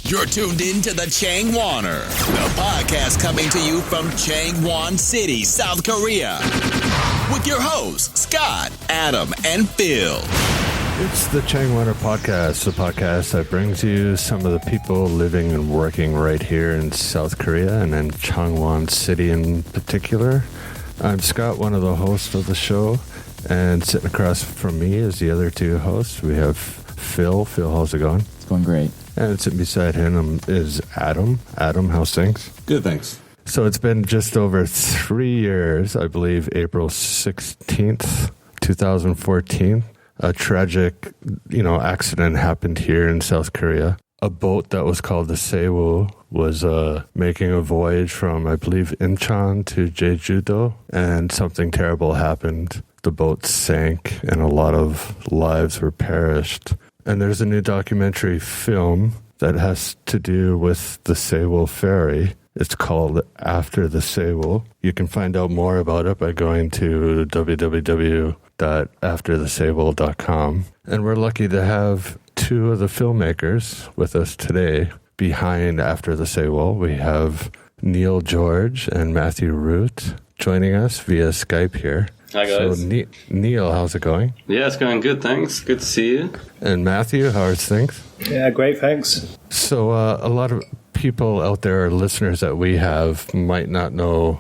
You're tuned in to the Changwoner, the podcast coming to you from Changwon City, South Korea. With your hosts, Scott, Adam, and Phil. It's the Changwoner Podcast, the podcast that brings you some of the people living and working right here in South Korea and in Changwon City in particular. I'm Scott, one of the hosts of the show, and sitting across from me is the other two hosts. We have Phil. Phil, how's it going? It's going great. And sitting beside him is Adam. Adam, how's things? Good, thanks. So it's been just over 3 years, I believe, April 16th, 2014. A tragic, accident happened here in South Korea. A boat that was called the Sewol was making a voyage from, I believe, Incheon to Jeju-do, and something terrible happened. The boat sank, and a lot of lives were perished. And there's a new documentary film that has to do with the Sewol Ferry. It's called After the Sewol. You can find out more about it by going to www.afterthesewol.com. And we're lucky to have two of the filmmakers with us today behind After the Sewol. We have Neil George and Matthew Root joining us via Skype here. Hi, guys. So, Neil, how's it going? Yeah, it's going good, thanks. Good to see you. And Matthew, how are things? Yeah, great, thanks. So a lot of people out there, listeners that we have, might not know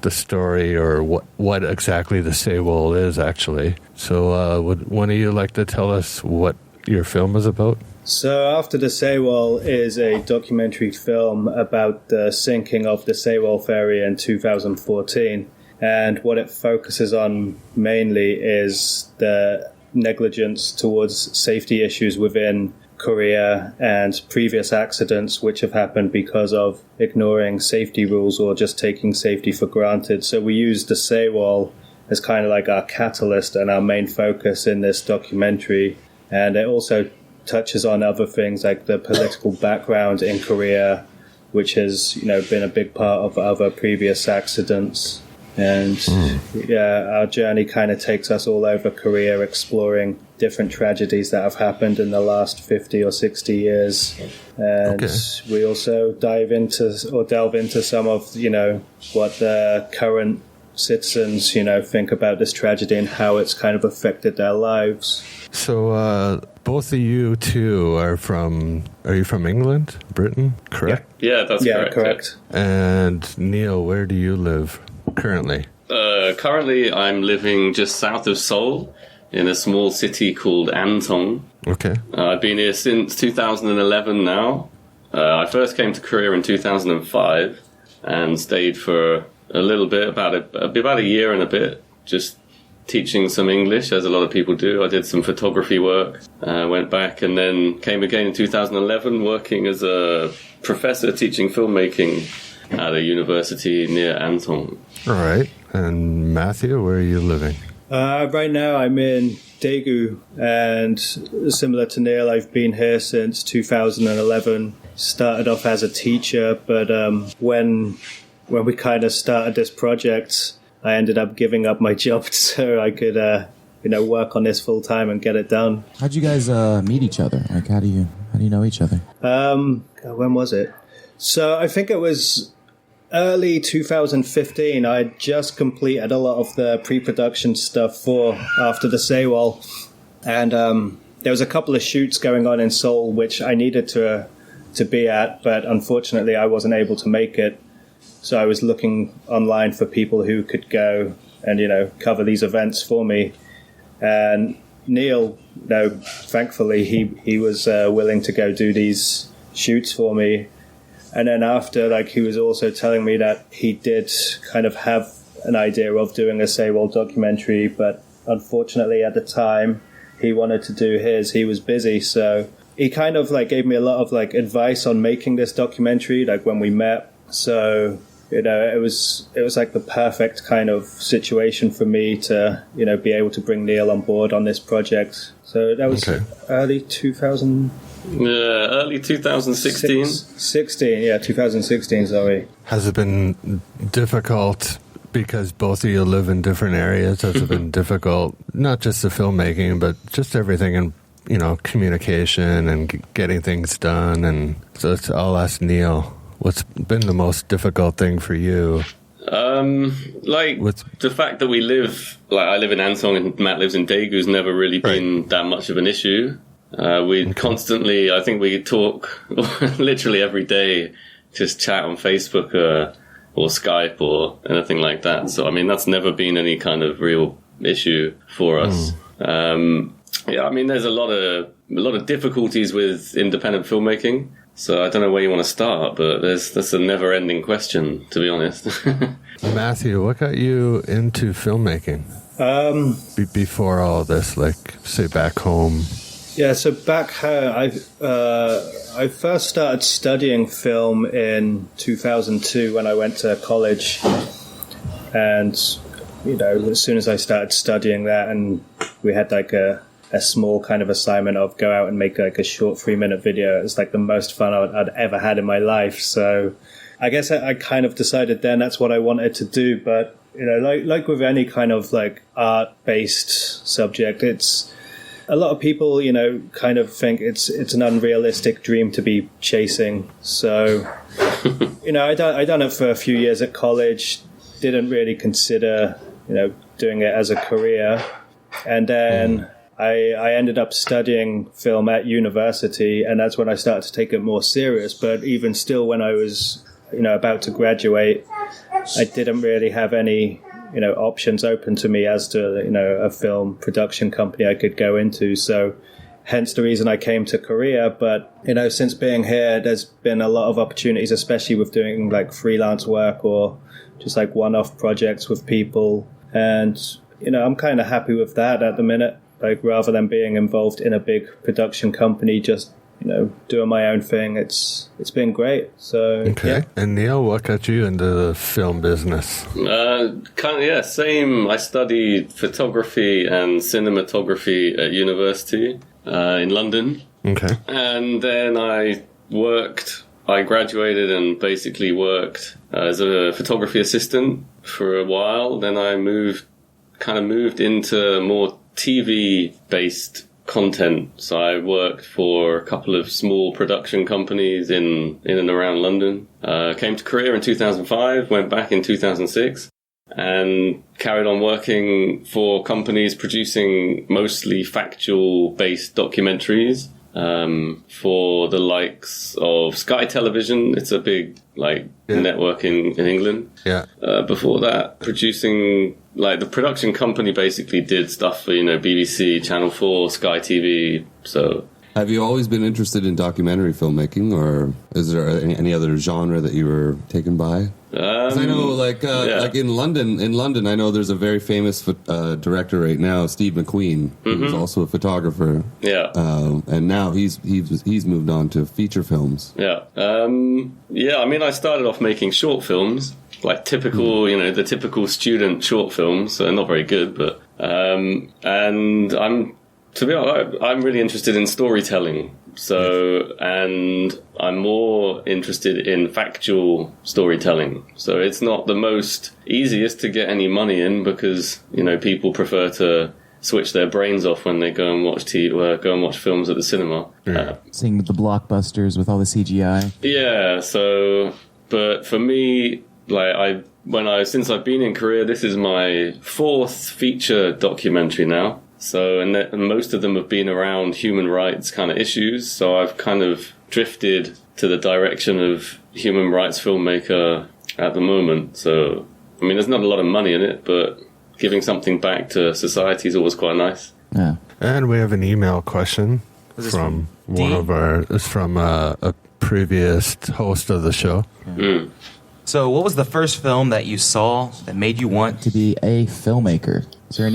the story or what exactly the Sewol is, actually. So would one of you like to tell us what your film is about? So After the Sewol is a documentary film about the sinking of the Sewol Ferry in 2014. And what it focuses on mainly is the negligence towards safety issues within Korea and previous accidents which have happened because of ignoring safety rules or just taking safety for granted. So we use the Sewol as kind of like our catalyst and our main focus in this documentary. And it also touches on other things like the political background in Korea, which has, been a big part of other previous accidents. And our journey kind of takes us all over Korea, exploring different tragedies that have happened in the last 50 or 60 years. And we also delve into some of, what the current citizens, think about this tragedy and how it's kind of affected their lives. So both of you two are you from England, Britain, correct? Yeah, that's correct. Correct. And Neil, where do you live currently? Currently, I'm living just south of Seoul in a small city called Antong. Okay. I've been here since 2011 now. I first came to Korea in 2005 and stayed for a little bit, about a year and a bit, just teaching some English, as a lot of people do. I did some photography work, went back, and then came again in 2011 working as a professor teaching filmmaking at a university near Antong. All right. And Matthew, where are you living? Right now I'm in Daegu, and similar to Neil, I've been here since 2011. Started off as a teacher, but when we kind of started this project, I ended up giving up my job so I could work on this full time and get it done. How'd you guys meet each other? Like, how do you know each other? When was it? So I think it was early 2015. I just completed a lot of the pre-production stuff for After the Sewol, and there was a couple of shoots going on in Seoul which I needed to be at, but unfortunately I wasn't able to make it. So I was looking online for people who could go and cover these events for me. And Neil, thankfully he was willing to go do these shoots for me. And then after, he was also telling me that he did kind of have an idea of doing a Sewol documentary, but unfortunately at the time he wanted to do his. He was busy, so he kind of gave me a lot of advice on making this documentary, when we met. So it was the perfect kind of situation for me to be able to bring Neil on board on this project. So that was early 2000. Early 2016. 2016, sorry. Has it been difficult because both of you live in different areas? Has it been difficult, not just the filmmaking, but just everything communication and getting things done. And so I'll ask Neil, what's been the most difficult thing for you? The fact that we live, I live in Ansong and Matt lives in Daegu has never really been that much of an issue. Constantly, I think we talk literally every day, just chat on Facebook or Skype or anything like that. So, I mean, that's never been any kind of real issue for us. There's a lot of difficulties with independent filmmaking. So I don't know where you want to start, but that's a never-ending question, to be honest. Matthew, what got you into filmmaking? Before all this, say back home. Yeah, so back home, I first started studying film in 2002 when I went to college. And, as soon as I started studying that, and we had a small kind of assignment of go out and make a short 3-minute video. It was the most fun I'd ever had in my life. So I guess I kind of decided then that's what I wanted to do. But, like with any kind of art-based subject, it's a lot of people, kind of think it's an unrealistic dream to be chasing. So, I done it for a few years at college, didn't really consider, doing it as a career. And then I ended up studying film at university, and that's when I started to take it more serious. But even still, when I was, about to graduate, I didn't really have any, options open to me as to, a film production company I could go into. So hence the reason I came to Korea. But, since being here, there's been a lot of opportunities, especially with doing freelance work or just one-off projects with people. And, I'm kind of happy with that at the minute. Rather than being involved in a big production company, just, doing my own thing, it's been great. So, okay. Yeah. And Neil, what got you into the film business? Same. I studied photography and cinematography at university in London. Okay. And then I graduated and basically worked as a photography assistant for a while. Then I moved into more TV-based content. So I worked for a couple of small production companies in and around London. Came to Korea in 2005, went back in 2006, and carried on working for companies producing mostly factual-based documentaries for the likes of Sky Television. It's a big network in England. Yeah. Before that, producing the production company basically did stuff for BBC, Channel 4, Sky TV. So, have you always been interested in documentary filmmaking, or is there any other genre that you were taken by? 'Cause I know, in London, I know there's a very famous director right now, Steve McQueen, who's also a photographer. Yeah. And now he's moved on to feature films. Yeah. I started off making short films, typical, the typical student short films. So not very good, but and to be honest, I'm really interested in storytelling. So, and I'm more interested in factual storytelling. So it's not the most easiest to get any money in because, people prefer to switch their brains off when they go and watch films at the cinema. Yeah. Seeing the blockbusters with all the CGI. Yeah. So, but for me, since I've been in Korea, this is my 4th feature documentary now. So, and most of them have been around human rights kind of issues. So I've kind of drifted to the direction of human rights filmmaker at the moment. So, there's not a lot of money in it, but giving something back to society is always quite nice. Yeah. And we have an email question from a previous host of the show. Mm. So what was the first film that you saw that made you want to be a filmmaker? Is there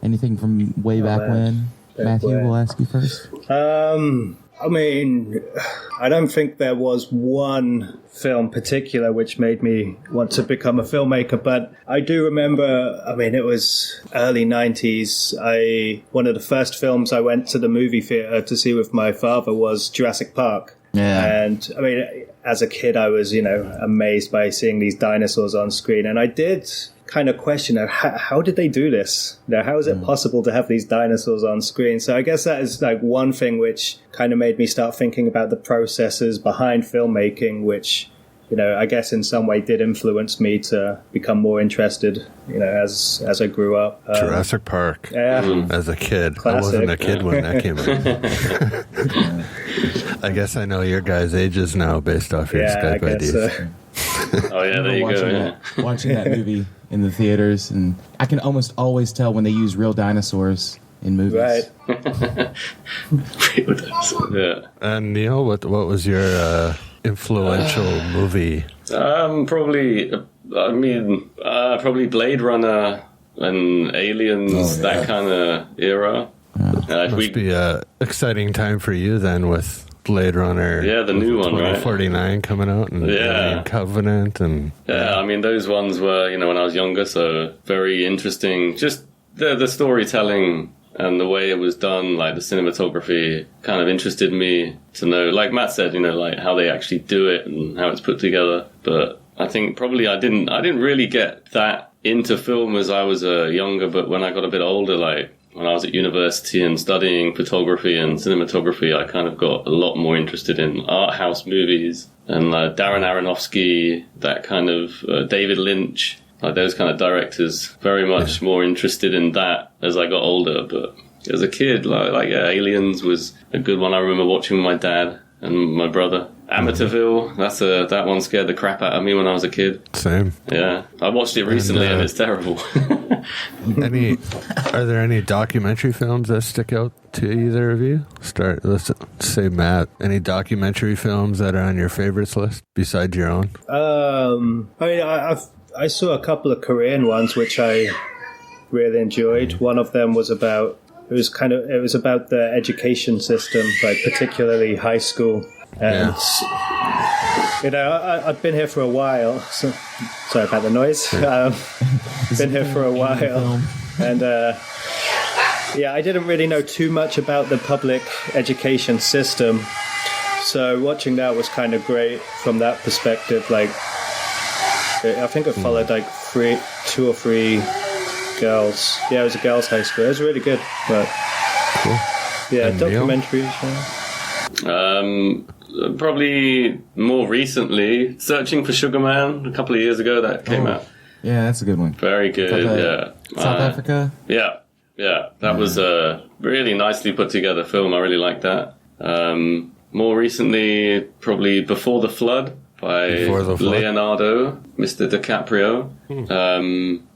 anything from way back when? Matthew, we'll ask you first. I don't think there was one film particular which made me want to become a filmmaker, but I do remember, it was early 90s. One of the first films I went to the movie theater to see with my father was Jurassic Park. Yeah. And as a kid, I was, amazed by seeing these dinosaurs on screen. And I did kind of question of how did they do this? How is it possible to have these dinosaurs on screen? So I guess that is like one thing which kind of made me start thinking about the processes behind filmmaking, which, I guess in some way did influence me to become more interested, as I grew up. Jurassic Park. Yeah. As a kid. Classic. I wasn't a kid when that came out. I guess I know your guys' ages now based off your Skype IDs. Oh, yeah, there you go. Watching that movie in the theaters, and I can almost always tell when they use real dinosaurs in movies. Right. Real dinosaurs, yeah. And Neil, what was your influential movie? Probably Blade Runner and Aliens, that kind of era. Must be an exciting time for you then with Blade Runner. Yeah, the new one, right? 2049 coming out, and Alien Covenant, and those ones were, when I was younger, so very interesting. Just the storytelling and the way it was done, like the cinematography, kind of interested me to know. Like Matt said, like how they actually do it and how it's put together. But I think probably I didn't really get that into film as I was younger. But when I got a bit older, like when I was at university and studying photography and cinematography, I kind of got a lot more interested in art house movies and Darren Aronofsky, that kind of David Lynch, like those kind of directors. Very much more interested in that as I got older. But as a kid, Aliens was a good one. I remember watching with my dad and my brother. Amityville, that one scared the crap out of me when I was a kid. Same. Yeah, I watched it recently and it's terrible. Are there any documentary films that stick out to either of you? Let's say Matt. Any documentary films that are on your favorites list besides your own? I saw a couple of Korean ones which I really enjoyed. One of them was about the education system, like particularly high school. And I've been here for a while. So, sorry about the noise. Been here for a while, and I didn't really know too much about the public education system. So watching that was kind of great from that perspective. Like, I think it followed like 2 or 3 girls. Yeah, it was a girls' high school. It was really good. But cool. Yeah, and documentaries. Probably more recently, Searching for Sugar Man, a couple of years ago that came out. Yeah, that's a good one. Very good, South Africa? Yeah. That was a really nicely put together film. I really liked that. More recently, probably Before the Flood by Leonardo, Mr. DiCaprio.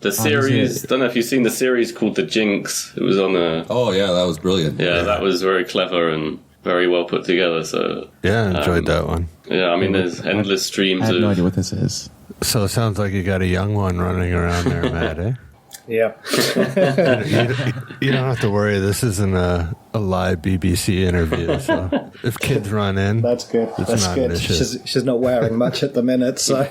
The series, don't know if you've seen the series called The Jinx. It was on a... Oh, yeah, that was brilliant. Yeah, that was very clever and very well put together. So yeah, I enjoyed that one. Yeah, I mean, there's endless streams of... I have no idea what this is. So it sounds like you got a young one running around there, Matt, eh? Yeah. You don't have to worry. This isn't a live BBC interview. So if kids run in, that's good. That's good. She's not wearing much at the minute, so.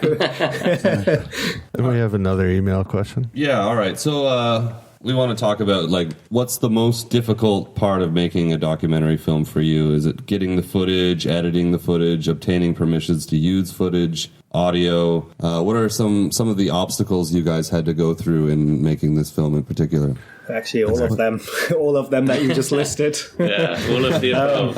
And we have another email question. Yeah. All right. So we want to talk about what's the most difficult part of making a documentary film for you? Is it getting the footage, editing the footage, obtaining permissions to use footage? Audio. What are some of the obstacles you guys had to go through in making this film in particular? Actually, all of them that you just listed. Yeah, all of the above.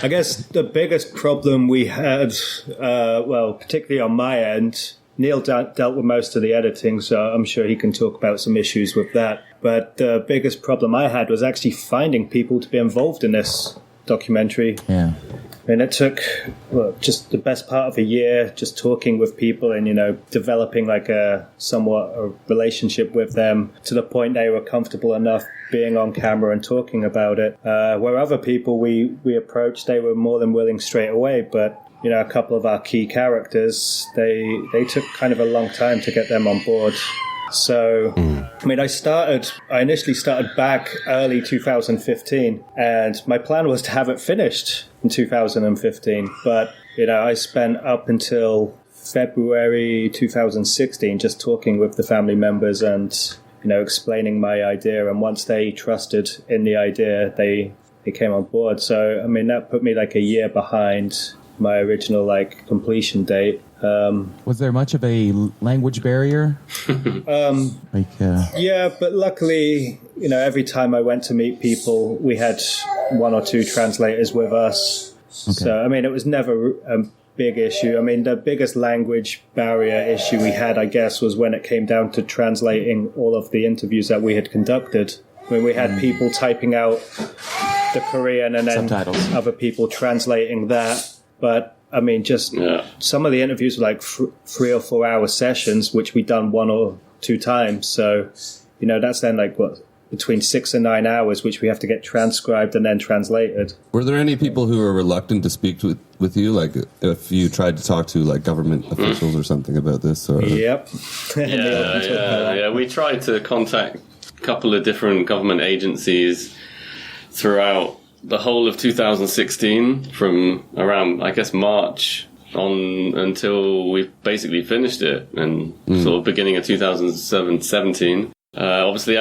I guess the biggest problem we had, particularly on my end, Neil dealt with most of the editing, so I'm sure he can talk about some issues with that. But the biggest problem I had was actually finding people to be involved in this documentary. Yeah. And it took just the best part of a year just talking with people and, developing a relationship with them to the point they were comfortable enough being on camera and talking about it. Where other people we approached, they were more than willing straight away. But, a couple of our key characters, they took kind of a long time to get them on board. So, I mean, I initially started back early 2015, and my plan was to have it finished in 2015. But, I spent up until February 2016 just talking with the family members and, explaining my idea. And once they trusted in the idea, they came on board. So, I mean, that put me a year behind my original like completion date. Was there much of a language barrier? Yeah, but luckily, you know, every time I went to meet people, we had one or two translators with us. Okay. So, I mean, it was never a big issue. I mean, the biggest language barrier issue we had, I guess, was when it came down to translating all of the interviews that we had conducted. When we had people typing out the Korean and then subtitles. Other people translating that. But I mean, just some of the interviews were like 3 or 4 hour sessions, which we'd done 1 or 2 times. So, you know, that's then like between 6 and 9 hours, which we have to get transcribed and then translated. Were there any people who were reluctant to speak with you? Like if you tried to talk to like government officials or something about this? Or? Yep. Yeah. We tried to contact a couple of different government agencies throughout the whole of 2016, from around, I guess, March on until we basically finished it, and sort of beginning of 2017. Obviously,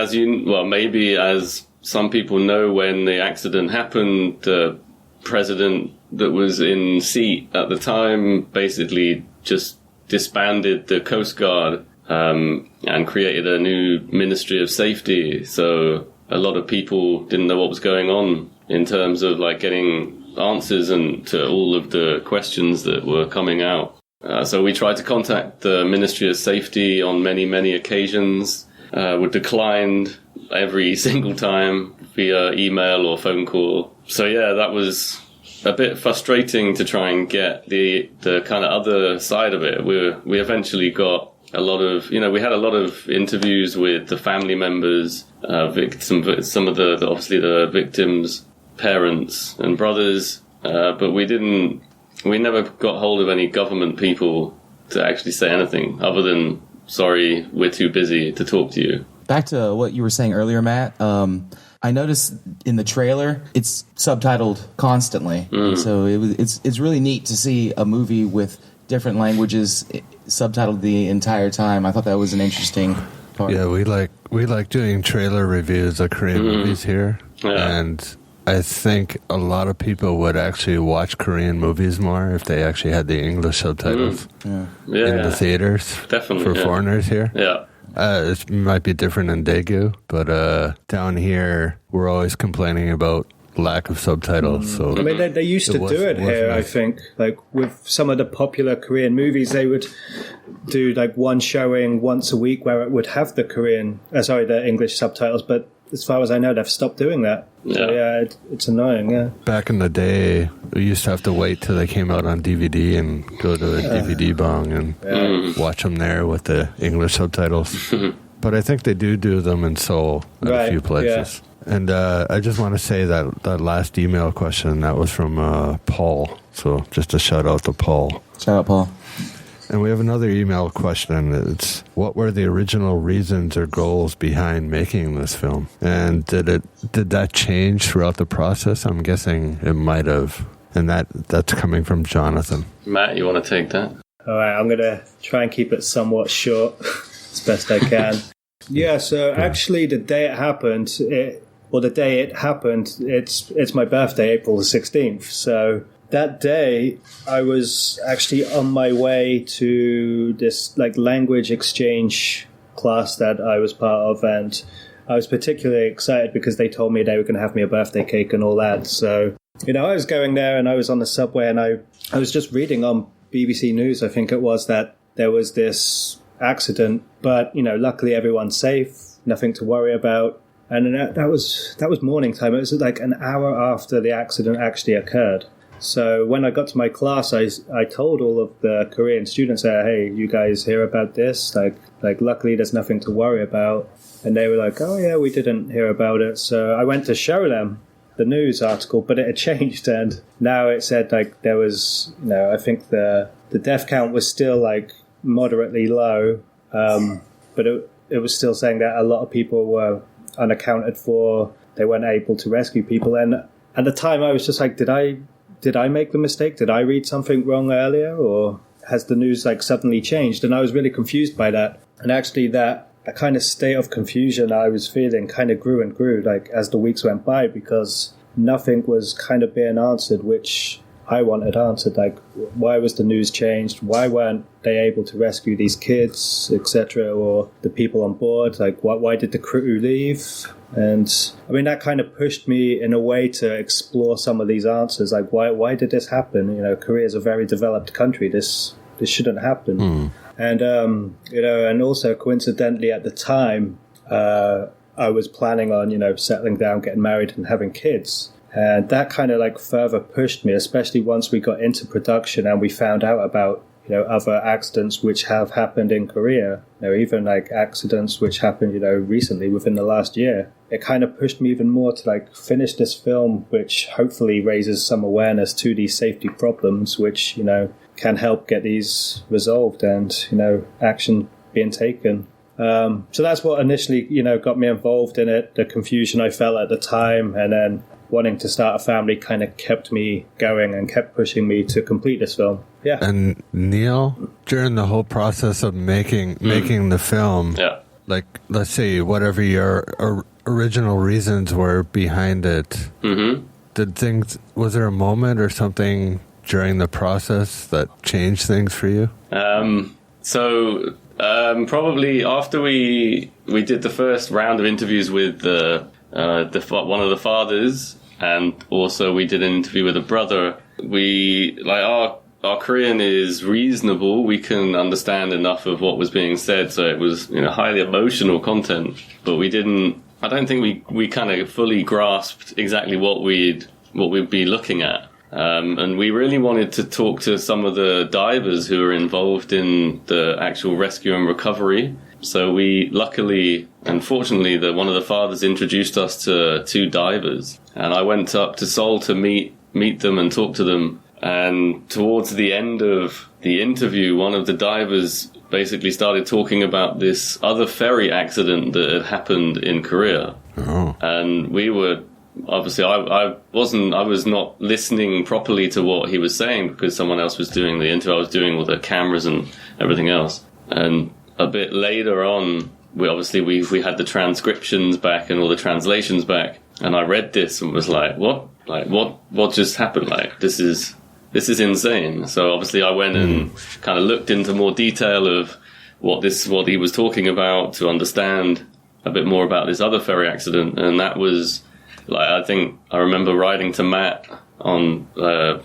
maybe as some people know, when the accident happened, the president that was in seat at the time basically just disbanded the Coast Guard and created a new Ministry of Safety. So a lot of people didn't know what was going on in terms of like getting answers and to all of the questions that were coming out. So we tried to contact the Ministry of Safety on many, many occasions, were declined every single time via email or phone call. So yeah, that was a bit frustrating to try and get the kind of other side of it. We eventually got a lot of, we had a lot of interviews with the family members, some of the obviously the victims' parents and brothers, but we never got hold of any government people to actually say anything other than, sorry, we're too busy to talk to you. Back to what you were saying earlier, Matt, I noticed in the trailer it's subtitled constantly. So it's really neat to see a movie with different languages subtitled the entire time. I thought that was an interesting part. Yeah, we like doing trailer reviews of Korean movies here, and I think a lot of people would actually watch Korean movies more if they actually had the English subtitles in the theaters. Definitely, for foreigners here. Yeah. It might be different in Daegu, but down here we're always complaining about lack of subtitles. So I mean, they used to do it here, nice. I think. Like with some of the popular Korean movies, they would do like one showing once a week where it would have the English subtitles, but as far as I know, they've stopped doing that. Yeah, so, yeah, it's annoying. Yeah. Back in the day, we used to have to wait till they came out on DVD and go to a DVD bong and watch them there with the English subtitles. But I think they do them in Seoul at a few places. Yeah. And I just want to say that last email question, that was from Paul. So just a shout out to Paul. Shout out, Paul. And we have another email question. It's, what were the original reasons or goals behind making this film? And did that change throughout the process? I'm guessing it might have. And that's coming from Jonathan. Matt, you want to take that? All right, I'm going to try and keep it somewhat short as best I can. Yeah, so actually the day it happened, it's my birthday, April the 16th. So that day, I was actually on my way to this like language exchange class that I was part of, and I was particularly excited because they told me they were going to have me a birthday cake and all that. So, I was going there and I was on the subway and I was just reading on BBC News, I think it was, that there was this accident, but, luckily everyone's safe, nothing to worry about. And that was morning time. It was like an hour after the accident actually occurred. So when I got to my class, I told all of the Korean students, hey, you guys hear about this? Like luckily there's nothing to worry about. And they were like, oh yeah, we didn't hear about it. So I went to show them the news article, but it had changed. And now it said like there was, I think the death count was still like moderately low. But it was still saying that a lot of people were unaccounted for. They weren't able to rescue people. And at the time I was just like, did I make the mistake? Did I read something wrong earlier? Or has the news like suddenly changed? And I was really confused by that. And actually that kind of state of confusion I was feeling kind of grew like as the weeks went by, because nothing was kind of being answered, which I wanted answered, like why was the news changed? Why weren't they able to rescue these kids, etc., or the people on board? Like why did the crew leave? And I mean, that kind of pushed me in a way to explore some of these answers. Like why did this happen? You know, Korea is a very developed country. This shouldn't happen. And you know, and also coincidentally at the time, I was planning on, you know, settling down, getting married and having kids. And that kind of like further pushed me, especially once we got into production and we found out about, you know, other accidents which have happened in Korea, you know, even like accidents which happened, you know, recently within the last year. It kind of pushed me even more to like finish this film, which hopefully raises some awareness to these safety problems, which, you know, can help get these resolved and, you know, action being taken. So that's what initially, you know, got me involved in it. The confusion I felt at the time, and then wanting to start a family kind of kept me going and kept pushing me to complete this film. Yeah. And Neil, during the whole process of making the film, like, let's say whatever your original reasons were behind it, was there a moment or something during the process that changed things for you? Probably after we did the first round of interviews with one of the fathers, and also we did an interview with a brother. We our Korean is reasonable. We can understand enough of what was being said, so it was, you know, highly emotional content. But we didn't. I don't think we kind of fully grasped exactly what we'd be looking at. And we really wanted to talk to some of the divers who were involved in the actual rescue and recovery. So we luckily and fortunately, one of the fathers introduced us to two divers. And I went up to Seoul to meet them and talk to them. And towards the end of the interview, one of the divers basically started talking about this other ferry accident that had happened in Korea. Oh. And we were... Obviously, I was not listening properly to what he was saying because someone else was doing the interview. I was doing all the cameras and everything else. And a bit later on, we had the transcriptions back and all the translations back. And I read this and was like, what? Like, what just happened? Like, this is insane. So obviously I went and kind of looked into more detail of what he was talking about to understand a bit more about this other ferry accident. And that was... Like, I think I remember writing to Matt on,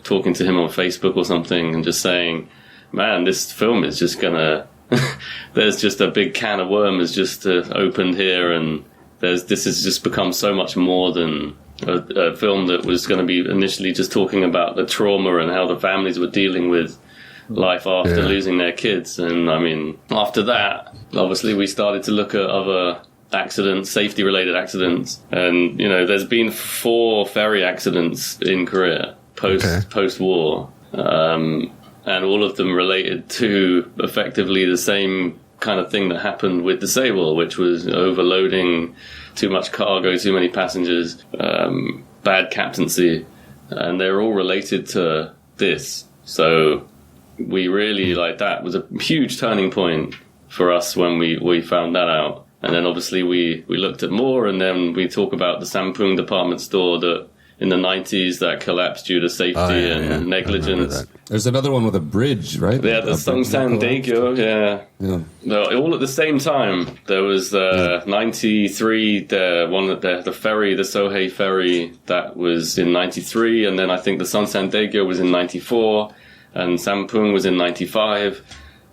talking to him on Facebook or something and just saying, man, this film is just gonna, there's just a big can of worms just opened here, and this has just become so much more than a film that was going to be initially just talking about the trauma and how the families were dealing with life after losing their kids. And I mean, after that, obviously we started to look at other accidents, safety-related accidents, and, you know, there's been 4 ferry accidents in Korea post-war, and all of them related to effectively the same kind of thing that happened with the Sewol, which was overloading, too much cargo, too many passengers, bad captaincy, and they're all related to this. So we really, like, that was a huge turning point for us when we found that out. And then obviously we looked at more, and then we talk about the Sampung department store that in the 90s that collapsed due to safety and negligence. There's another one with a bridge, right? Yeah, the Songsan Daegyo, all at the same time. There was 93, the ferry, the Sohae ferry, that was in 93, and then I think the Songsan Daegyo was in 94, and Sampung was in 95,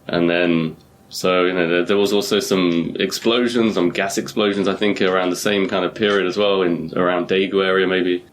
and then... So, you know, there was also some explosions, some gas explosions, I think, around the same kind of period as well, around Daegu area maybe.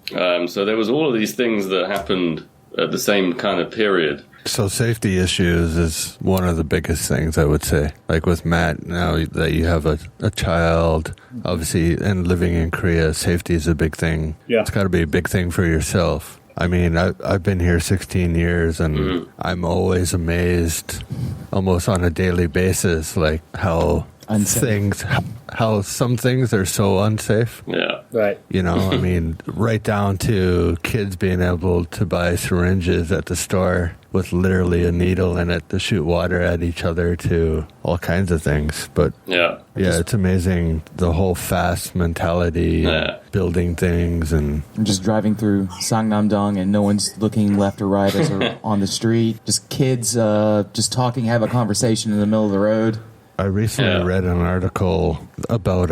So there was all of these things that happened at the same kind of period. So safety issues is one of the biggest things, I would say. Like with Matt, now that you have a child, obviously, and living in Korea, safety is a big thing. Yeah. It's got to be a big thing for yourself. I mean, I've been here 16 years, and I'm always amazed, almost on a daily basis, like how things, how some things are so unsafe. Yeah. Right. You know, I mean, right down to kids being able to buy syringes at the store with literally a needle in it to shoot water at each other, to all kinds of things. But Yeah. it's amazing, the whole fast mentality, building things, and just driving through Sangnam-dong and no one's looking left or right as they're on the street. Just kids just talking, have a conversation in the middle of the road. I recently read an article about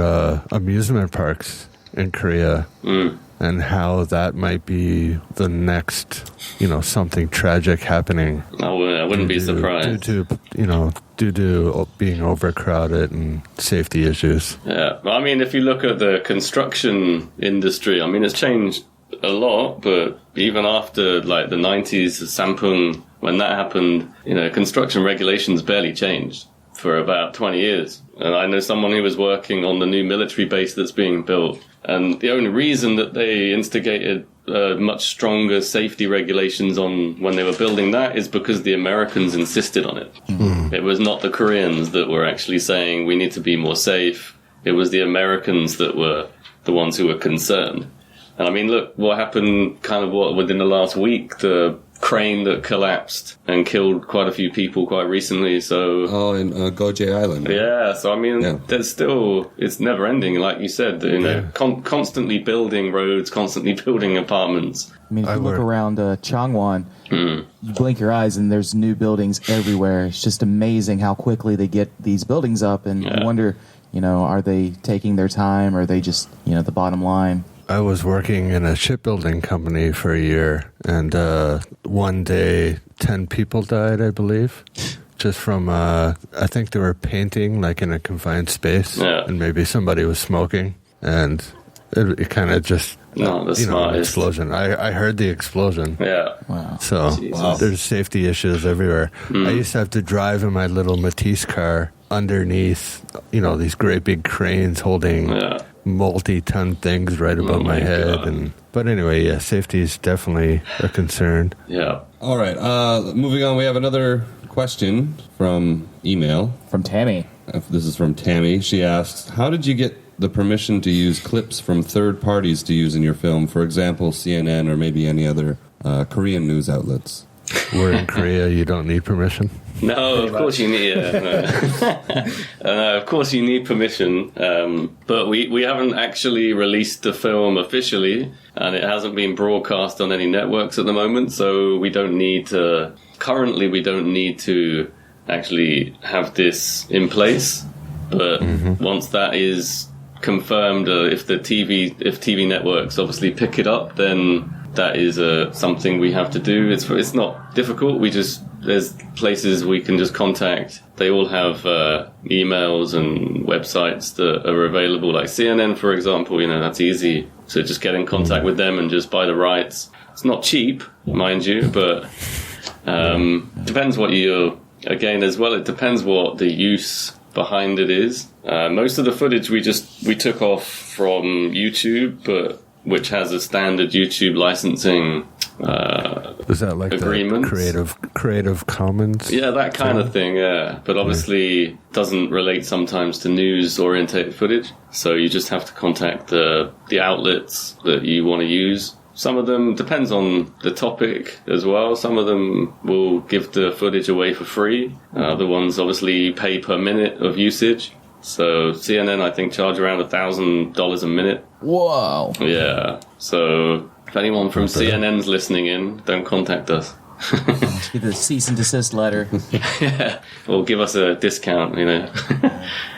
amusement parks in Korea and how that might be the next, something tragic happening. I wouldn't be surprised. Due to being overcrowded and safety issues. Yeah. Well, I mean, if you look at the construction industry, I mean, it's changed a lot, but even after, like, the 90s, Sampung, when that happened, construction regulations barely changed for about 20 years. And I know someone who was working on the new military base that's being built. And the only reason that they instigated much stronger safety regulations on when they were building that is because the Americans insisted on it. It was not the Koreans that were actually saying we need to be more safe. It was the Americans that were the ones who were concerned. And I mean, look, what happened within the last week, the crane that collapsed and killed quite a few people quite recently. So in Goje Island. Yeah, so I mean, there's still, it's never ending, like you said, constantly building roads, constantly building apartments. I mean, if you look around Changwon, you blink your eyes and there's new buildings everywhere. It's just amazing how quickly they get these buildings up, and you wonder, are they taking their time, or are they just, the bottom line? I was working in a shipbuilding company for a year, and one day 10 people died, I believe, just from, I think they were painting, like, in a confined space, and maybe somebody was smoking, and it kind of just, an explosion. I heard the explosion. Yeah. Wow. So there's safety issues everywhere. I used to have to drive in my little Matisse car underneath, these great big cranes holding multi-ton things right above my head. But anyway, safety is definitely a concern. Yeah. All right. Moving on, we have another question from email. From Tammy. This is from Tammy. She asks, how did you get the permission to use clips from third parties to use in your film? For example, CNN or maybe any other Korean news outlets. We're in Korea, you don't need permission? No, of course you need of course you need permission, but we haven't actually released the film officially, and it hasn't been broadcast on any networks at the moment, so we don't need to actually have this in place. But once that is confirmed, if TV networks obviously pick it up, then that is something we have to do. It's not difficult. There's places we can just contact. They all have emails and websites that are available, like CNN, for example. That's easy. So just get in contact with them and just buy the rights. It's not cheap, mind you, but depends what it depends what the use behind it is. Most of the footage we took off from YouTube, but which has a standard YouTube licensing is that like agreement. The Creative Commons? Yeah, that kind of thing, yeah. But obviously doesn't relate sometimes to news-orientated footage. So you just have to contact the outlets that you want to use. Some of them, depends on the topic as well. Some of them will give the footage away for free. Other ones obviously pay per minute of usage. So CNN, I think, charge around $1,000 a minute. Whoa. Yeah. So if anyone from CNN's listening in, don't contact us. Get the cease and desist letter. Yeah. Or give us a discount,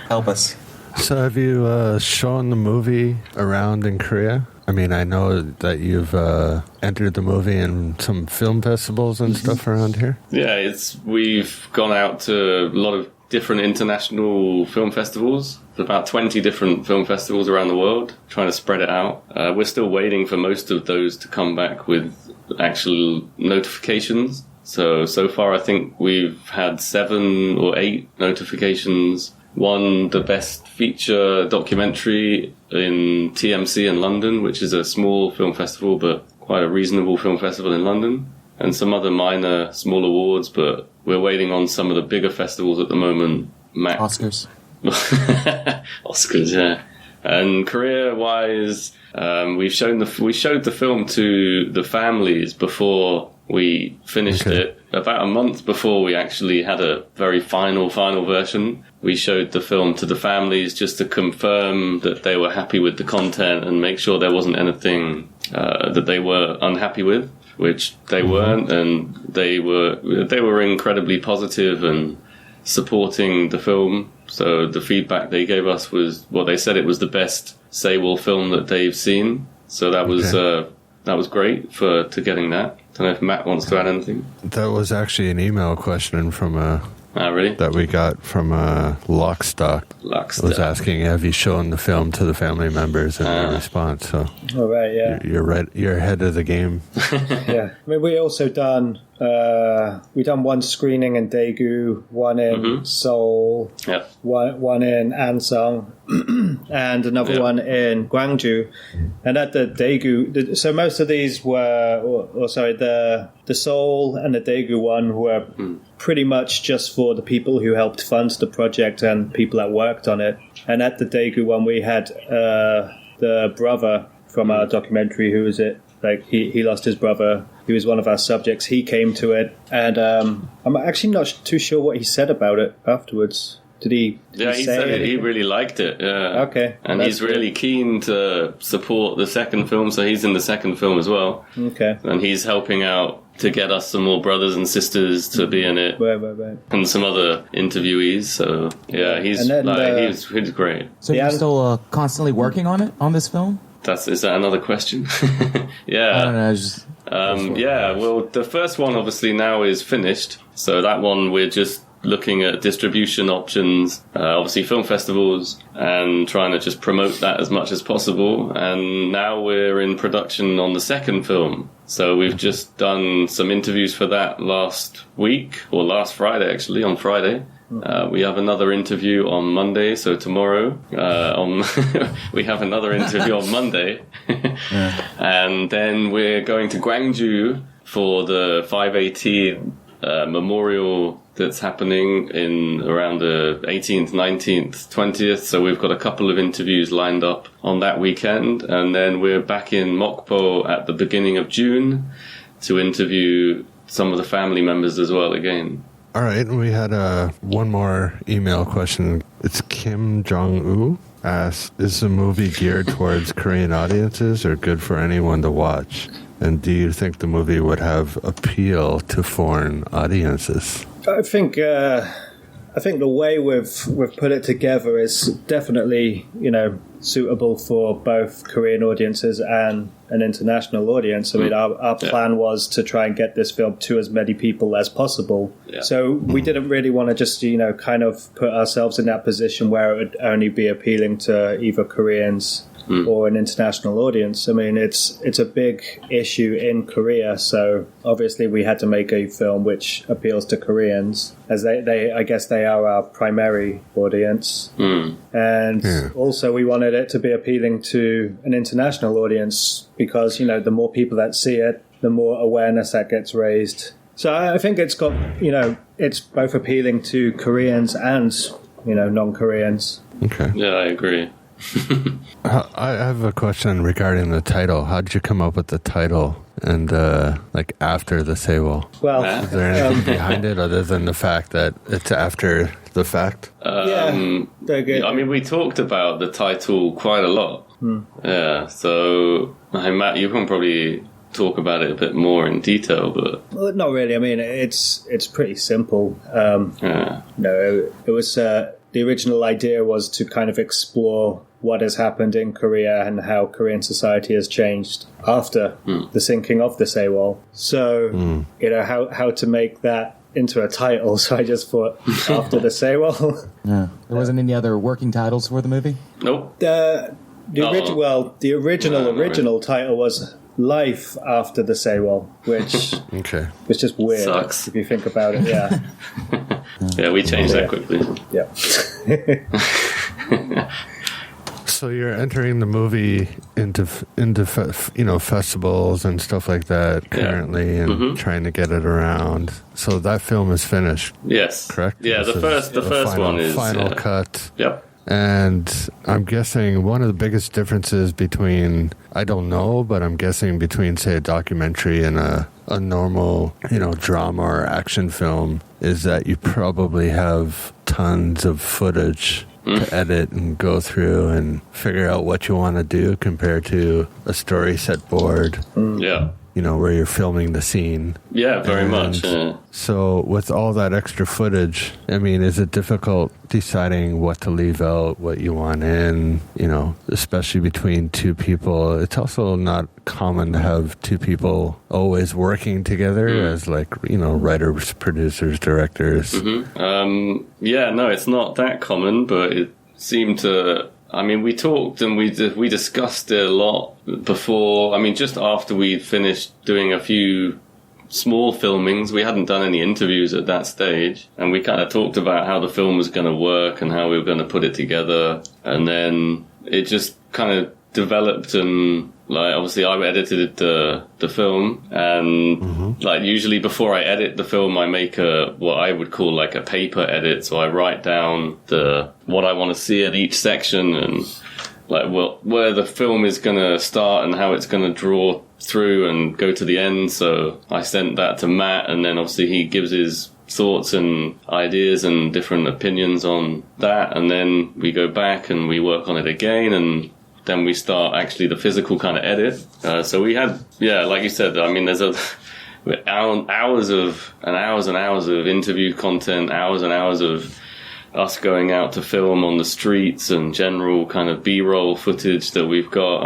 Help us. So have you shown the movie around in Korea? I mean, I know that you've entered the movie in some film festivals and stuff around here. Yeah, we've gone out to a lot of different international film festivals. There's about 20 different film festivals around the world, trying to spread it out. We're still waiting for most of those to come back with actual notifications. So far I think we've had 7 or 8 notifications. Won the best feature documentary in TMC in London, which is a small film festival, but quite a reasonable film festival in London. And some other minor, small awards, but we're waiting on some of the bigger festivals at the moment. Oscars. Oscars, yeah. And career-wise, we showed the film to the families before we finished it. About a month before we actually had a very final version, we showed the film to the families just to confirm that they were happy with the content and make sure there wasn't anything that they were unhappy with, which they weren't, and they were incredibly positive and supporting the film. So the feedback they gave us was, well, they said it was the best Sewol film that they've seen. So that was great for getting that. I don't know if Matt wants to add anything. That was actually an email question from really? that we got from Lockstock. Lockstock was asking, have you shown the film to the family members, and their response. So, all right, yeah, you're right. You're ahead of the game. Yeah, I mean, we also done one screening in Daegu, one in Seoul, one in Ansong, and another one in Gwangju. And at the Daegu, so most of these were, the Seoul and the Daegu one were pretty much just for the people who helped fund the project and people that worked on it. And at the Daegu one, we had the brother from our documentary, who was it? Like, he lost his brother. He was one of our subjects. He came to it, and I'm actually not too sure what he said about it afterwards. Did he? He said he really liked it. Yeah. Okay. And he's really keen to support the second film, so he's in the second film as well. Okay. And he's helping out to get us some more brothers and sisters to be in it. Right. And some other interviewees. So yeah, he's great. So you're still constantly working on this film? Is that another question? Yeah. I don't know. Well, the first one obviously now is finished. So that one we're just looking at distribution options, obviously film festivals, and trying to just promote that as much as possible. And now we're in production on the second film. So we've just done some interviews for that last week, or last Friday actually, on Friday. We have another interview on Monday, so tomorrow. We have another interview on Monday. And then we're going to Gwangju for the 518 memorial that's happening in around the 18th, 19th, 20th. So we've got a couple of interviews lined up on that weekend. And then we're back in Mokpo at the beginning of June to interview some of the family members as well again. All right, we had one more email question. It's Kim Jong-u asks, is the movie geared towards Korean audiences or good for anyone to watch? And do you think the movie would have appeal to foreign audiences? I think the way we've put it together is definitely, suitable for both Korean audiences and an international audience. I mean, our plan was to try and get this film to as many people as possible. Yeah. So we didn't really want to just, kind of put ourselves in that position where it would only be appealing to either Koreans or an international audience. I mean, it's a big issue in Korea, so obviously we had to make a film which appeals to Koreans, as I guess they are our primary audience. And also we wanted it to be appealing to an international audience because, the more people that see it, the more awareness that gets raised. So I think it's got, it's both appealing to Koreans and, non-Koreans. Okay. Yeah, I agree. I have a question regarding the title. How did you come up with the title and After the Sewol? Well, is there anything behind it other than the fact that it's after the fact? Very good. I mean, we talked about the title quite a lot. Yeah, so Matt, you can probably talk about it a bit more in detail, but well, not really. I mean, it's pretty simple. It was the original idea was to kind of explore what has happened in Korea and how Korean society has changed after the sinking of the Sewol. So, how to make that into a title. So I just thought After the Sewol. Yeah. There wasn't any other working titles for the movie? Nope. The original title was Life After the Sewol, which was just weird. Sucks. If you think about it. Yeah. Yeah, we changed that quickly. Yeah. So you're entering the movie into festivals and stuff like that currently, and trying to get it around. So that film is finished. Yes, correct. Yeah, the first one is final cut. Yep. And I'm guessing one of the biggest differences between, I don't know, but I'm guessing between, say, a documentary and a normal, drama or action film is that you probably have tons of footage to edit and go through and figure out what you want to do compared to a story set board. Yeah. Where you're filming the scene. Yeah, very much. So with all that extra footage, is it difficult deciding what to leave out, what you want in, especially between two people? It's also not common to have two people always working together as writers, producers, directors. No, it's not that common, but it seemed to... we talked and we discussed it a lot before. Just after we'd finished doing a few small filmings, we hadn't done any interviews at that stage, and we kind of talked about how the film was going to work and how we were going to put it together. And then it just kind of developed, and obviously I edited the film, and usually before I edit the film, I make what I would call a paper edit. So I write down what I want to see in each section, and where the film is going to start and how it's going to draw through and go to the end. So I sent that to Matt, and then obviously he gives his thoughts and ideas and different opinions on that, and then we go back and we work on it again, and then we start actually the physical kind of edit. So we had, like you said, there's hours and hours of interview content, hours and hours of us going out to film on the streets and general kind of B-roll footage that we've got.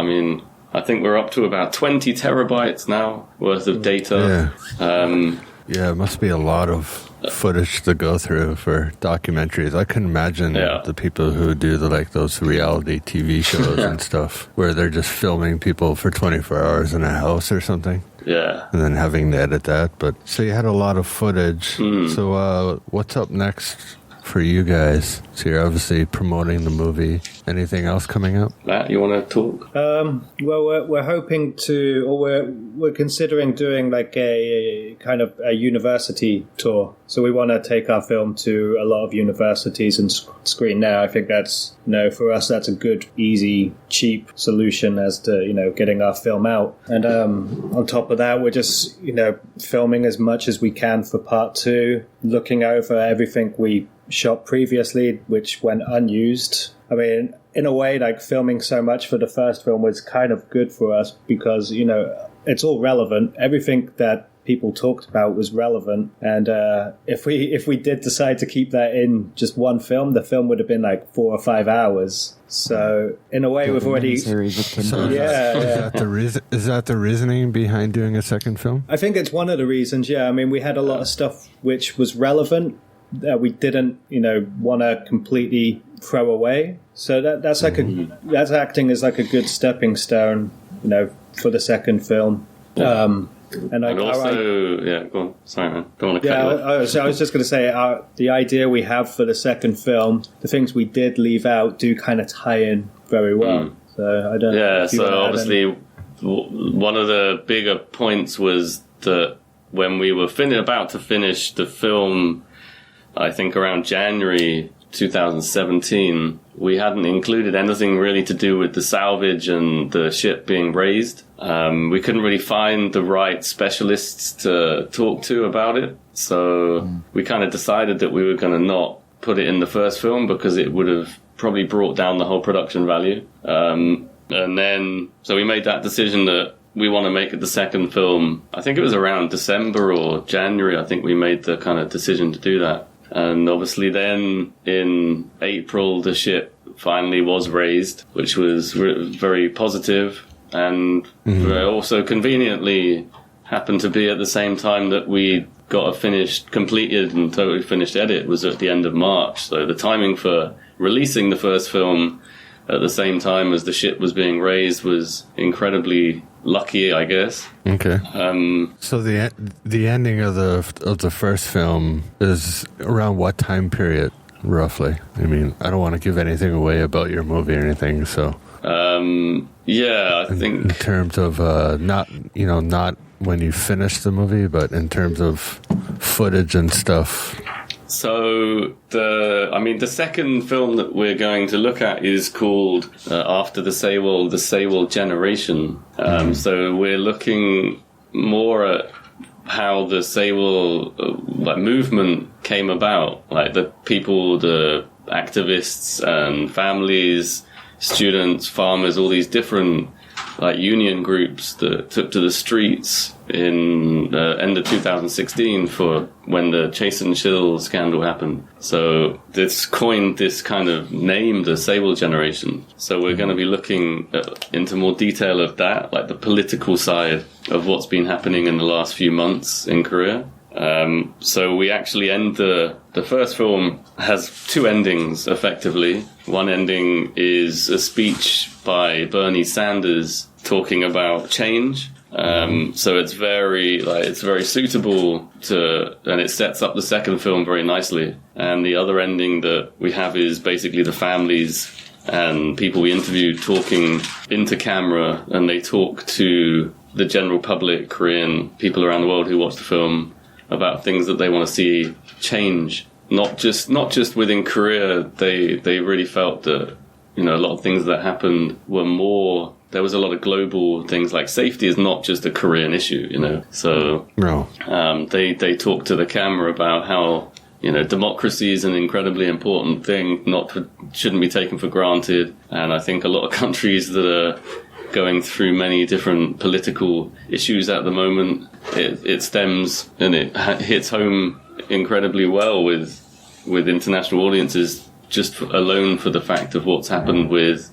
I think we're up to about 20 terabytes now worth of data. Yeah, it must be a lot of footage to go through for documentaries. I can imagine the people who do those reality TV shows and stuff where they're just filming people for 24 hours in a house or something. Yeah. And then having to edit that. But so you had a lot of footage. So what's up next for you guys? So you're obviously promoting the movie. Anything else coming up? Matt, you want to talk? Well, we're hoping to, or we're considering doing a kind of a university tour. So we want to take our film to a lot of universities and screen there. I think that's, for us, that's a good, easy, cheap solution as to, getting our film out. And on top of that, we're just, filming as much as we can for part 2, looking over everything we shot previously, which went unused. In a way, filming so much for the first film was kind of good for us because, it's all relevant. Everything that people talked about was relevant. And if we did decide to keep that in just one film, the film would have been 4 or 5 hours. So in a way, we've already... Is that the reasoning behind doing a second film? I think it's one of the reasons, yeah. We had a lot of stuff which was relevant that we didn't, want to completely throw away. So that's that's acting as a good stepping stone, for the second film. Go on. Sorry, man. Don't want to cut you off. So I was just going to say, the idea we have for the second film, the things we did leave out do kind of tie in very well. So I don't. Yeah. So obviously, one of the bigger points was that when we were about to finish the film, I think around January 2017, we hadn't included anything really to do with the salvage and the ship being raised. We couldn't really find the right specialists to talk to about it. So we kind of decided that we were going to not put it in the first film because it would have probably brought down the whole production value. And then, so we made that decision that we want to make it the second film. I think it was around December or January, I think we made the kind of decision to do that. And obviously then in April, the ship finally was raised, which was very positive, and also conveniently happened to be at the same time that we got a completed and totally finished edit was at the end of March. So the timing for releasing the first film at the same time as the ship was being raised was incredibly lucky, I guess. Okay. So the ending of the first film is around what time period, roughly? I don't want to give anything away about your movie or anything, so Yeah, I think in terms of not when you finish the movie, but in terms of footage and stuff. So the second film that we're going to look at is called After the Sewol, the Sewol Generation. So we're looking more at how the Sewol movement came about, like the people, the activists and families, students, farmers, all these different union groups that took to the streets in end of 2016 for when the Chase and Chill scandal happened. So it's coined this kind of name, the Sewol generation. So we're going to be looking into more detail of that, like the political side of what's been happening in the last few months in Korea. So we actually end the first film has two endings, effectively. One ending is a speech by Bernie Sanders talking about change. So it's very suitable and it sets up the second film very nicely. And the other ending that we have is basically the families and people we interviewed talking into camera, and they talk to the general public, Korean people around the world who watch the film, about things that they want to see change. Not just within Korea. They really felt that, a lot of things that happened were more. There was a lot of global things, like safety is not just a Korean issue, So no. They talked to the camera about how, democracy is an incredibly important thing, shouldn't be taken for granted. And I think a lot of countries that are going through many different political issues at the moment, it stems and it hits home incredibly well with international audiences, just alone for the fact of what's happened with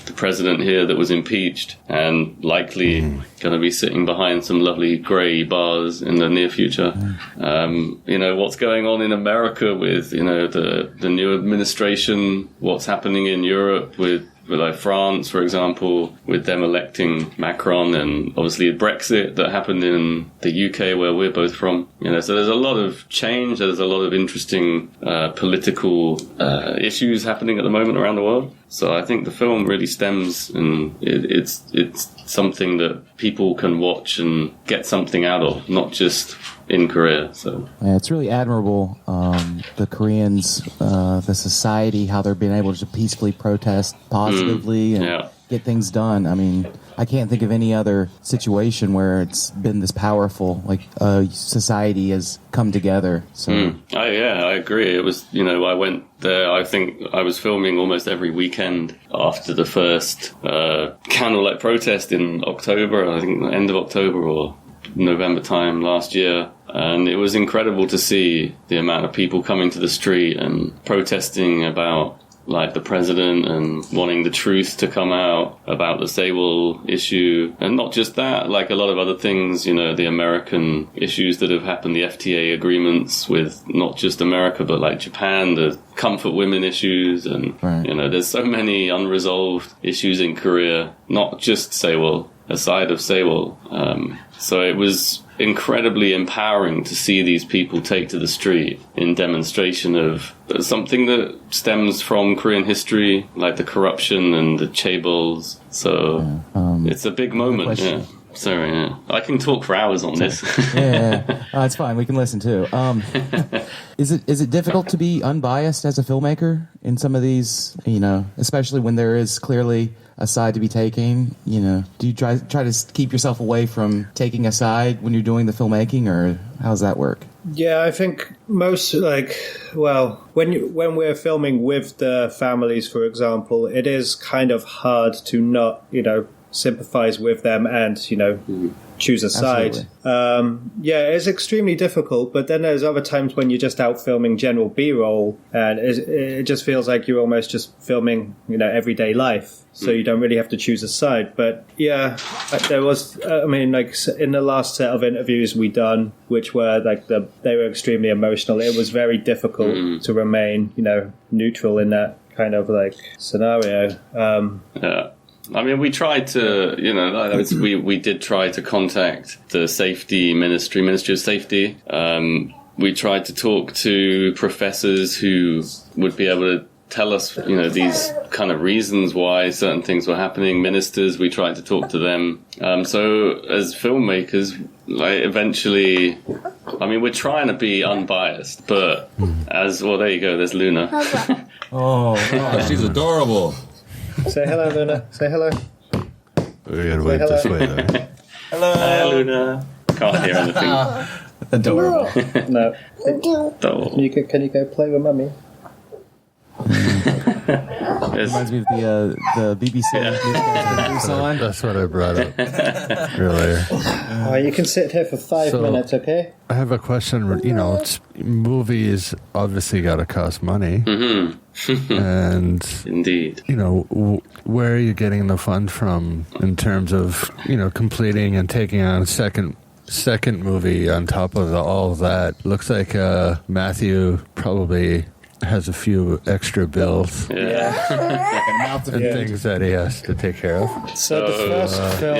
the president here that was impeached and likely going to be sitting behind some lovely grey bars in the near future. What's going on in America with, the new administration, what's happening in Europe with France, for example, with them electing Macron, and obviously Brexit that happened in the UK where we're both from. So there's a lot of change. There's a lot of interesting political issues happening at the moment around the world. So I think the film really stems, and it's something that people can watch and get something out of, not just in Korea. So yeah, it's really admirable, the Koreans, the society, how they're being able to peacefully protest positively and get things done. I mean, I can't think of any other situation where it's been this powerful, like society has come together. So I agree. It was, I went there, I think I was filming almost every weekend after the first candlelight protest in October, I think the end of October or November time last year. And it was incredible to see the amount of people coming to the street and protesting about the president and wanting the truth to come out about the Sewol issue. And not just that, like a lot of other things, the American issues that have happened, the FTA agreements with not just America, but like Japan, the comfort women issues. And, there's so many unresolved issues in Korea, not just Sewol, aside of Sewol. So it was incredibly empowering to see these people take to the street in demonstration of something that stems from Korean history, like the corruption and the chaebols. So it's a big moment. Yeah. Sorry, I can talk for hours on this. It's fine. We can listen too. Is it difficult to be unbiased as a filmmaker in some of these, especially when there is clearly a side to be taken? Do you try to keep yourself away from taking a side when you're doing the filmmaking, or how does that work? Yeah, I think most when we're filming with the families, for example, it is kind of hard to not, sympathize with them and, choose a side. It's extremely difficult, but then there's other times when you're just out filming general B-roll and it just feels like you're almost just filming, everyday life. So you don't really have to choose a side. But yeah, there was, in the last set of interviews we done, which were they were extremely emotional. It was very difficult to remain, neutral in that kind of scenario. We tried to, we did try to contact the Ministry of Safety. We tried to talk to professors who would be able to tell us, these kind of reasons why certain things were happening. Ministers, we tried to talk to them. So as filmmakers, eventually, we're trying to be unbiased, but there you go, there's Luna. Oh, she's adorable. Say hello, Luna. Say hello. We gotta wait this way, though. Hello. Hi, Luna. Can't hear anything. Adorable. No. Adorable. Can you go play with Mummy? Reminds me of the BBC news on. That's what I brought up earlier. You can sit here for 5 minutes, okay? I have a question. Movies obviously got to cost money. Mm-hmm. And indeed, where are you getting the fund from in terms of completing and taking on second movie on top of all of that? Looks like Matthew probably has a few extra bills and things that he has to take care of. So the first film,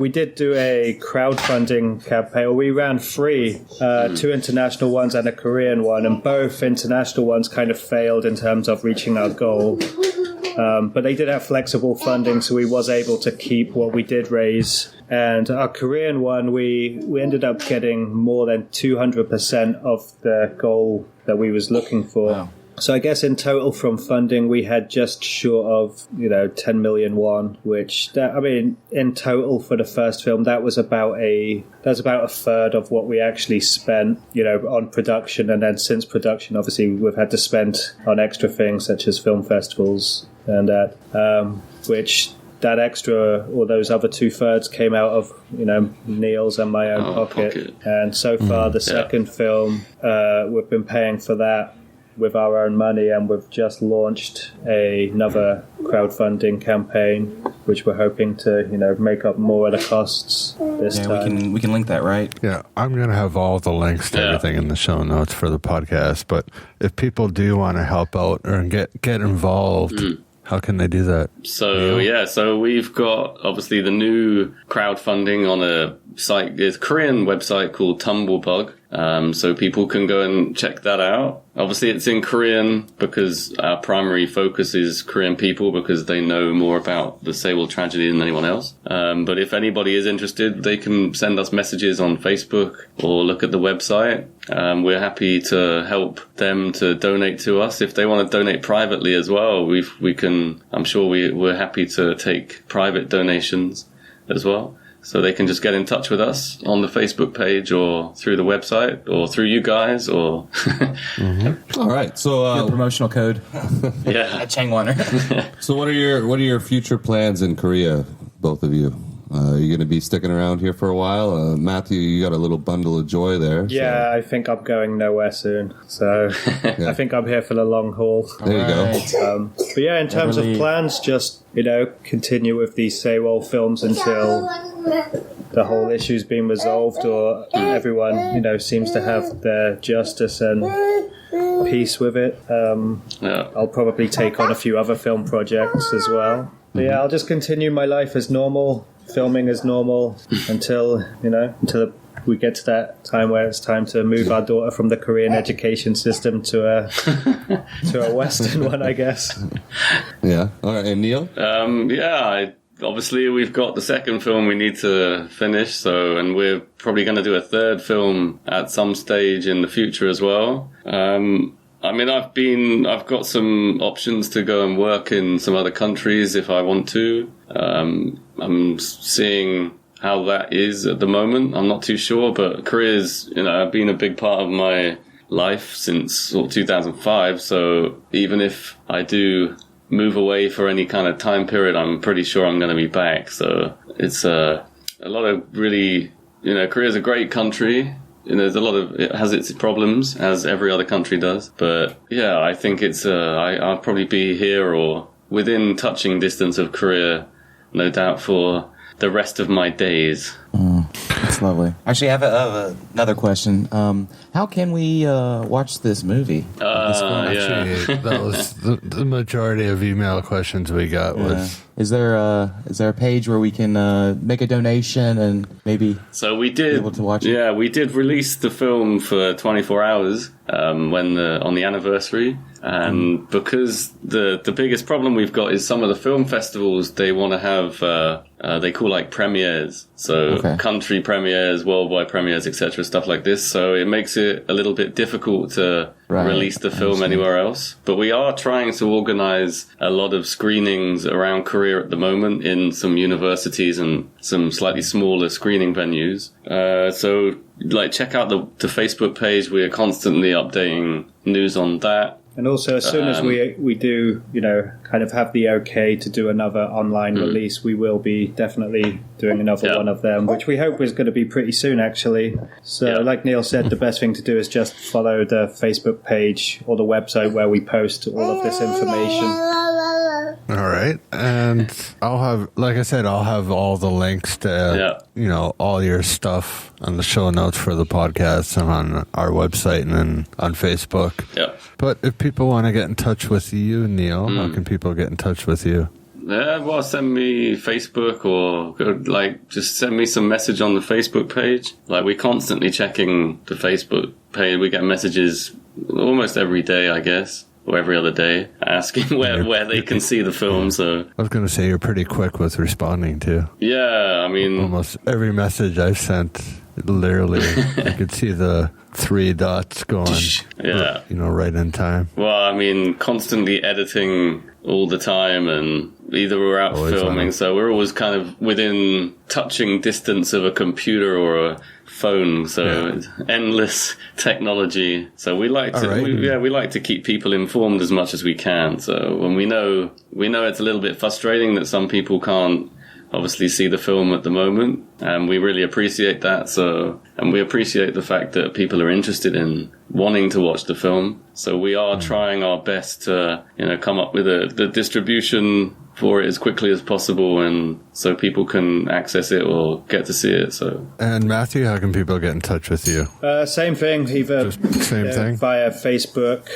we did do a crowdfunding campaign. We ran 3, 2 international ones and a Korean one, and both international ones kind of failed in terms of reaching our goal. But they did have flexible funding, so we was able to keep what we did raise. And our Korean one, we ended up getting more than 200% of the goal that we was looking for. Wow. So I guess in total from funding, we had just short of, 10 million won, which, in total for the first film, that was about a third of what we actually spent, on production. And then since production, obviously, we've had to spend on extra things such as film festivals and that, which that extra or those other 2/3 came out of, Neil's and my own pocket. And so far, the second film, we've been paying for that with our own money, and we've just launched another crowdfunding campaign, which we're hoping to, make up more of the costs this time. We can link that, right? Yeah, I'm going to have all the links to everything in the show notes for the podcast, but if people do want to help out or get involved, how can they do that? So we've got obviously the new crowdfunding on a Korean website called Tumblebug. So people can go and check that out. Obviously, it's in Korean because our primary focus is Korean people because they know more about the Sewol tragedy than anyone else. But if anybody is interested, they can send us messages on Facebook or look at the website. We're happy to help them to donate to us. If they want to donate privately as well, we can. I'm sure we're happy to take private donations as well. So they can just get in touch with us on the Facebook page or through the website or through you guys or... All right. So your promotional code. At Changwoner. So what are your future plans in Korea, both of you? Are you going to be sticking around here for a while? Matthew, you got a little bundle of joy there. Yeah, I think I'm going nowhere soon. So I think I'm here for the long haul. There you go. But yeah, in terms of plans, just, continue with these Sewol films until the whole issue's been resolved or everyone, seems to have their justice and peace with it. I'll probably take on a few other film projects as well. But yeah, I'll just continue my life as normal, filming as normal until we get to that time where it's time to move our daughter from the Korean education system to a Western one, I guess. Yeah. All right. And Neil? Obviously, we've got the second film we need to finish, and we're probably going to do a third film at some stage in the future as well. I've got some options to go and work in some other countries if I want to. I'm seeing how that is at the moment. I'm not too sure, but Korea's, been a big part of my life since 2005. So even if I do move away for any kind of time period, I'm pretty sure I'm going to be back. So it's a lot of really, Korea's a great country. There's it has its problems, as every other country does. But yeah, I think I'll probably be here or within touching distance of Korea, no doubt, for the rest of my days. That's lovely. Actually, I have another question. How can we watch this movie? Actually, that was the majority of email questions we got was Is there a page where we can make a donation and maybe we did be able to watch it? Yeah, we did release the film for 24 hours on the anniversary. And because the biggest problem we've got is some of the film festivals, they want to have, they call like premieres. So country premieres, worldwide premieres, etc., stuff like this. So it makes it a little bit difficult to release the film anywhere else. But we are trying to organize a lot of screenings around Korea at the moment in some universities and some slightly smaller screening venues. So check out the Facebook page. We are constantly updating news on that. And also, as soon as we do, kind of have the okay to do another online release, we will be definitely doing another one of them, which we hope is going to be pretty soon, actually. So, like Neil said, the best thing to do is just follow the Facebook page or the website where we post all of this information. All right. And I'll have all the links to, all your stuff on the show notes for the podcast and on our website and then on Facebook. Yeah. But if people want to get in touch with you, Neil, how can people get in touch with you? Yeah, well, send me Facebook or just send me some message on the Facebook page. We're constantly checking the Facebook page. We get messages almost every day, I guess, or every other day, asking where they can see the film. So I was going to say you're pretty quick with responding too. Yeah, I mean, almost every message I've sent, literally, I could see the 3 dots going. Yeah, right in time. Well, I mean, constantly editing all the time, and either we're out filming, so we're always kind of within touching distance of a computer or a phone, so it's endless technology. So we like to, we like to keep people informed as much as we can. So when we know it's a little bit frustrating that some people can't obviously see the film at the moment, and we really appreciate that. So, and we appreciate the fact that people are interested in wanting to watch the film. So we are trying our best to, come up with the distribution for it as quickly as possible, and so people can access it or get to see it. So, and Matthew, how can people get in touch with you? Same thing, either via Facebook,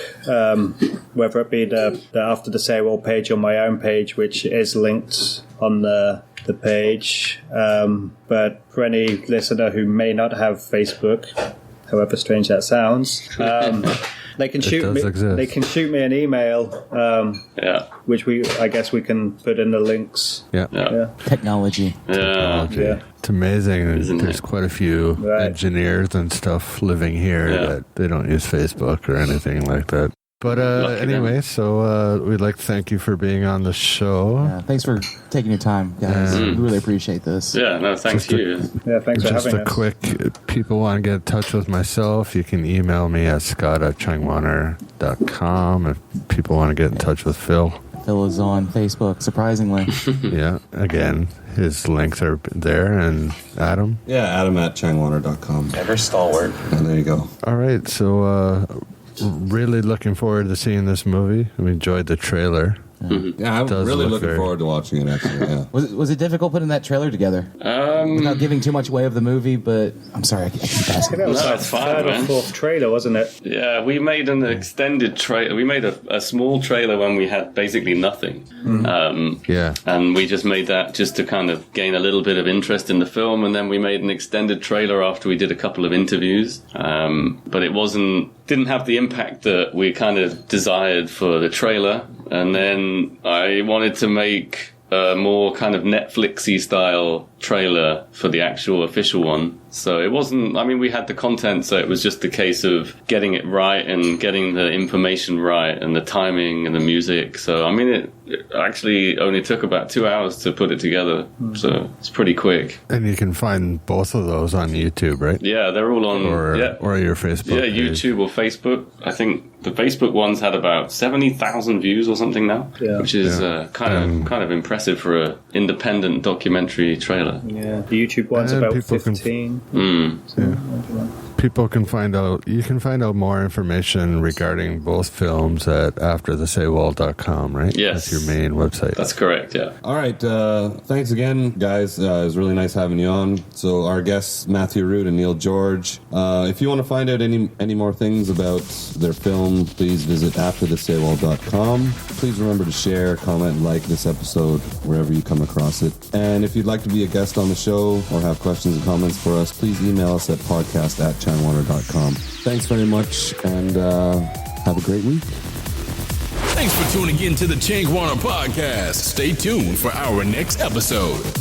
whether it be the After the Sewol page or my own page, which is linked on the page. But for any listener who may not have Facebook, however strange that sounds, they can shoot me an email, which I guess we can put in the links. Yeah. Technology. Yeah. It's amazing. There's quite a few engineers and stuff living here that they don't use Facebook or anything like that. But anyway, so we'd like to thank you for being on the show. Yeah, thanks for taking your time, guys. We really appreciate this. Yeah, no, thanks to you. Thanks for having us. Just a quick, if people want to get in touch with myself, you can email me at scott@changwoner.com. If people want to get in touch with Phil. Phil is on Facebook, surprisingly. Yeah, again, his links are there. And Adam? Yeah, adam@changwoner.com. Ever stalwart. And there you go. All right, so really looking forward to seeing this movie. We enjoyed the trailer. Yeah, I'm really looking forward to watching it, actually. Yeah. Was it difficult putting that trailer together? Without giving too much away of the movie, but I'm sorry, I keep asking. That was it's fine, third or fourth trailer, wasn't it? Yeah, we made an extended trailer. We made a small trailer when we had basically nothing. And we just made that just to kind of gain a little bit of interest in the film, and then we made an extended trailer after we did a couple of interviews. But it didn't have the impact that we kind of desired for the trailer. And then I wanted to make a more kind of Netflixy style trailer for the actual official one. So it wasn't, we had the content, so it was just a case of getting it right and getting the information right and the timing and the music. So, it actually only took about 2 hours to put it together. So it's pretty quick. And you can find both of those on YouTube, right? Yeah, they're all on... Or your Facebook page. YouTube or Facebook. I think the Facebook ones had about 70,000 views or something now, which is kind of impressive for an independent documentary trailer. Yeah, the YouTube one's about 15. people can find out. You can find out more information regarding both films at afterthesewol.com, right? Yes, that's your main website. That's correct. Yeah. All right. Thanks again, guys. It was really nice having you on. So our guests, Matthew Root and Neil George. If you want to find out any more things about their film, please visit afterthesewol.com. Please remember to share, comment, and like this episode wherever you come across it. And if you'd like to be a guest on the show or have questions and comments for us, please email us at podcast@changwoner.com. Thanks very much, and have a great week. Thanks for tuning in to the Changwoner Podcast. Stay tuned for our next episode.